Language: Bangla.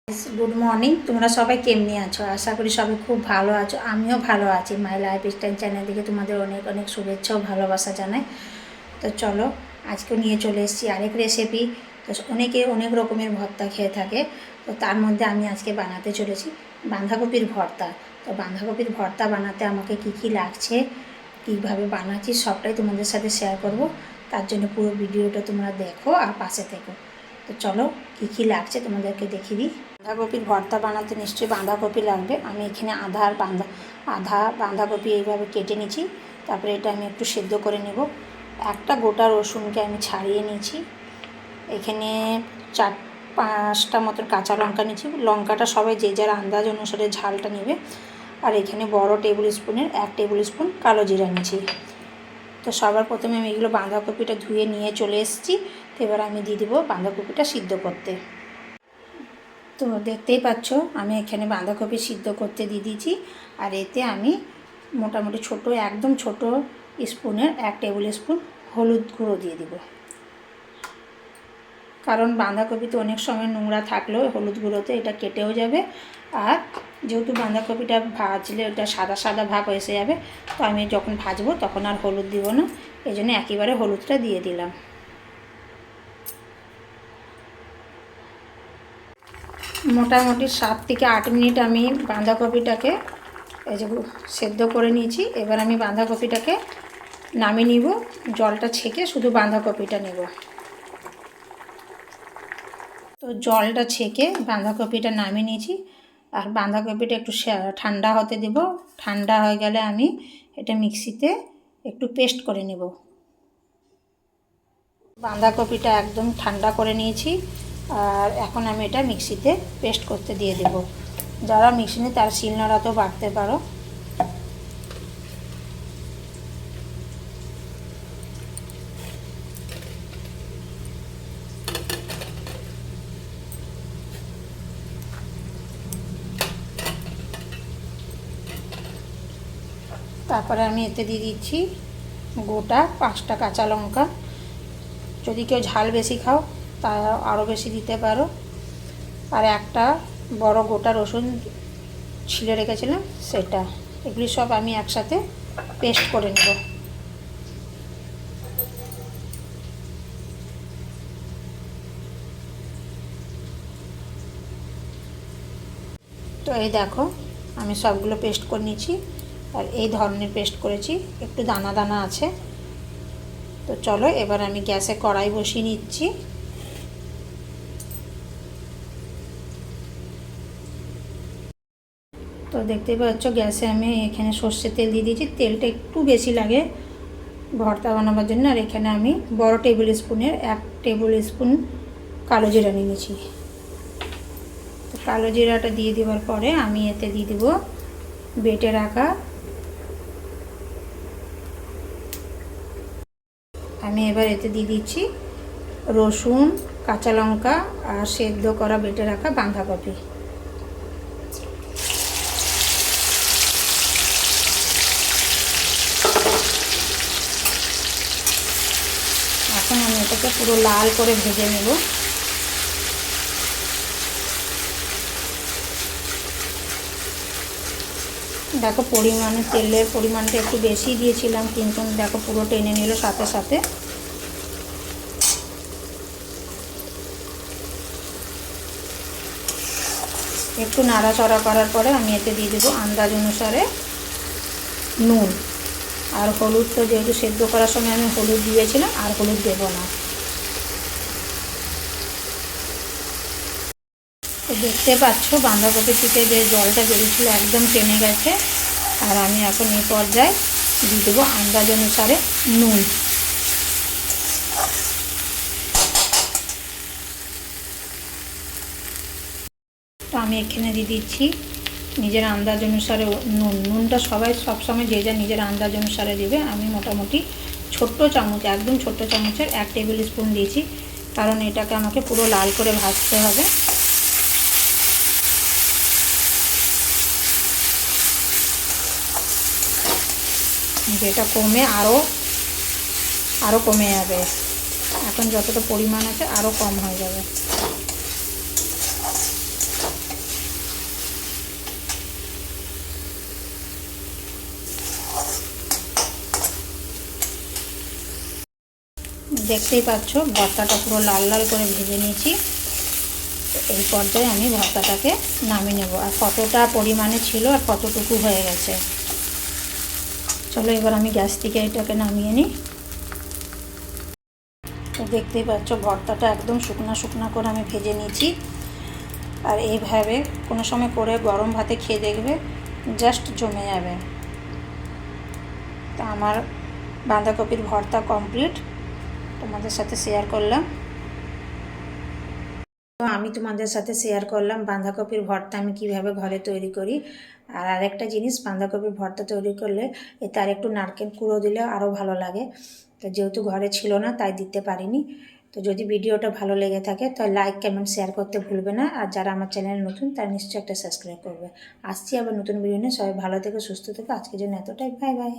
गुड मर्निंग तुम्हारा सबाई केमনি आছো आशा करी सबाई खूब भालो आছো आमिও ভালো আছি মাই লাইফস্টাইল চ্যানেল থেকে তোমাদের অনেক অনেক শুভেচ্ছা ও ভালোবাসা জানাই। তো চলো আজকে নিয়ে চলে এসেছি আরেক রেসিপি। তো অনেকে অনেক রকমের ভর্তা খেয়ে থাকে, তো তার মধ্যে আমি আজকে বানাতে চলেছি বাঁধাকপির ভর্তা। তো বাঁধাকপির ভর্তা বানাতে আমাকে কি কি লাগছে, কীভাবে বানাচ্ছি সবটাই তোমাদের সাথে শেয়ার করব। তার জন্য পুরো ভিডিওটা তোমরা দেখো আর পাশে থেকো। তো চলো কী কী লাগছে তোমাদেরকে দেখিয়ে দিই। বাঁধাকপির ভর্তা বানাতে নিশ্চয়ই বাঁধাকপি লাগবে। আমি এখানে আধা বাঁধাকপি এইভাবে কেটে নিচ্ছি। তারপরে এটা আমি একটু সেদ্ধ করে নেব। একটা গোটা রসুনকে আমি ছাড়িয়ে নিয়েছি। এখানে 4-5টা মতো কাঁচা লঙ্কা নিয়েছি। লঙ্কাটা সবাই যে যার আন্দাজ অনুসারে ঝালটা নেবে। আর এখানে বড় টেবিল স্পুনের 1 টেবিল স্পুন কালো জিরা নিয়েছি। তো সবার প্রথমে আমি এগুলো বাঁধাকপিটা ধুয়ে নিয়ে চলে এসেছি। তো এবার আমি দিয়ে দেবো বাঁধাকপিটা সিদ্ধ করতে। তো দেখতেই পাচ্ছ আমি এখানে বাঁধাকপি সিদ্ধ করতে দিয়ে দিয়েছি। আর এতে আমি মোটামুটি একদম ছোট স্পুনের 1 টেবিল স্পুন হলুদ গুঁড়ো দিয়ে দিব। কারণ বাঁধাকপিতে অনেক সময় নোংরা থাকলেও হলুদ গুঁড়োতে এটা কেটেও যাবে। আর যেহেতু বাঁধাকপিটা ভাজলে ওটা সাদা সাদা ভাব এসে যাবে, তো আমি যখন ভাজবো তখন আর হলুদ দিব না, এই জন্য একেবারে হলুদটা দিয়ে দিলাম। মোটামুটি 7 থেকে 8 মিনিট আমি বাঁধাকপিটাকে এই যে সেদ্ধ করে নিয়েছি। এবার আমি বাঁধাকপিটাকে নামিয়ে নিব, জলটা ছেঁকে শুধু বাঁধাকপিটা নেব। তো জলটা ছেঁকে বাঁধাকপিটা নামিয়ে নিয়েছি। আর বাঁধাকপিটা একটু ঠান্ডা হতে দেব। ঠান্ডা হয়ে গেলে আমি এটা মিক্সিতে একটু পেস্ট করে নেব। বাঁধাকপিটা একদম ঠান্ডা করে নিয়েছি। আর এখন আমি এটা মিক্সিতে পেস্ট করতে দিয়ে দেব। যারা মিক্সি নেই তারা শিলনোড়াতেও বাটতে পারো। তারপরে আমি এতে দিয়ে দিচ্ছি গোটা 5টা কাঁচা লঙ্কা। যদি কেউ ঝাল বেশি খাও তা আরও বেশি দিতে পারো। আর একটা বড় গোটা রসুন ছিলে রেখেছিলাম সেটা। এগুলি সব আমি একসাথে পেস্ট করে নেব। তো এই দেখো আমি সবগুলো পেস্ট করে নিচ্ছি। আর এই ধরনের পেস্ট করেছি, একটু দানা দানা আছে। তো চলো এবার আমি গ্যাসে কড়াই বসিয়ে নিচ্ছি। তো দেখতেই পাচ্ছ গ্যাসে আমি এখানে সর্ষের তেল দিয়ে দিয়েছি। তেলটা একটু বেশি লাগে ভর্তা বানাবার জন্য। আর এখানে আমি বড় টেবিল স্পুনের 1 টেবিল স্পুন কালো জিরা নিয়েছি। তো কালো জিরাটা দিয়ে দেওয়ার পরে আমি এতে দিয়ে দেবো বেটে রাখা, আমি এবার এতে দিয়ে দিচ্ছি রসুন, কাঁচা লঙ্কা আর সেদ্ধ করা বেটে রাখা বাঁধাকপি। এখন আমি এটাকে পুরো লাল করে ভেজে নেব। দেখো তেলের পরিমাণটা একটু বেশি দিয়েছিলাম, কিন্তু দেখো পুরো টেনে নিল সাথে সাথে। একটু নাড়াচড়া করার পরে আমি এতে দিয়ে দেবো আন্দাজ অনুসারে নুন আর হলুদ। তো যেহেতু সেদ্ধ করার সময় আমি হলুদ দিয়েছিলাম, আর হলুদ দেবো না। তো দেখতে পাচ্ছ বাঁধাকপি থেকে যে জলটা বেরিয়েছিল একদম টেনে গেছে। আর আমি এখন এই পর্যায়ে দিয়ে দেবো আন্দাজ অনুসারে নুন। তো আমি এখানে দিয়ে দিচ্ছি নিজের আন্দাজ অনুসারে নুনটা সবসময় যে যা নিজের আন্দাজ অনুসারে দেবে। আমি মোটামুটি ছোট্ট চামচ, একদম ছোট্ট চামচের 1 টেবিল স্পুন দিয়েছি, কারণ এটাকে আমাকে পুরো লাল করে ভাজতে হবে। যেটা কমে আরও কমে যাবে। এখন যতটা পরিমাণ আছে আরও কম হয়ে যাবে। দেখতেই পাচ্ছ ভর্তাটা পুরো লাল লাল করে ভেজে নিয়েছি। তো এই পর্যায়ে আমি ভর্তাটাকে নামিয়ে নেব। আর কতটা পরিমাণে ছিল আর কতটুকু হয়ে গেছে। চলো এবার আমি গ্যাস থেকে এটাকে নামিয়ে নিই। তো দেখতেই পাচ্ছ ভর্তাটা একদম শুকনা শুকনা করে আমি ভেজে নিয়েছি। আর এইভাবে কোনো সময় করে গরম ভাতে খেয়ে দেখবে, জাস্ট জমে যাবে। তো আমার বাঁধাকপির ভর্তা কমপ্লিট, তোমাদের সাথে শেয়ার করলাম। তো আমি তোমাদের সাথে শেয়ার করলাম বাঁধাকপির ভর্তা আমি কিভাবে ঘরে তৈরি করি। আর আরেকটা জিনিস, বাঁধাকপির ভর্তা তৈরি করলে এতে আর একটু নারকেল কুড়ো দিলে আরও ভালো লাগে। তো যেহেতু ঘরে ছিল না তাই দিতে পারিনি। তো যদি ভিডিওটা ভালো লেগে থাকে তো লাইক কমেন্ট শেয়ার করতে ভুলবে না। আর যারা আমার চ্যানেল নতুন তারা নিশ্চয়ই একটা সাবস্ক্রাইব করবে। আসছি আবার নতুন ভিডিও নিয়ে। সবাই ভালো থেকো, সুস্থ থেকো। আজকের জন্য এতটাই, বাই বাই।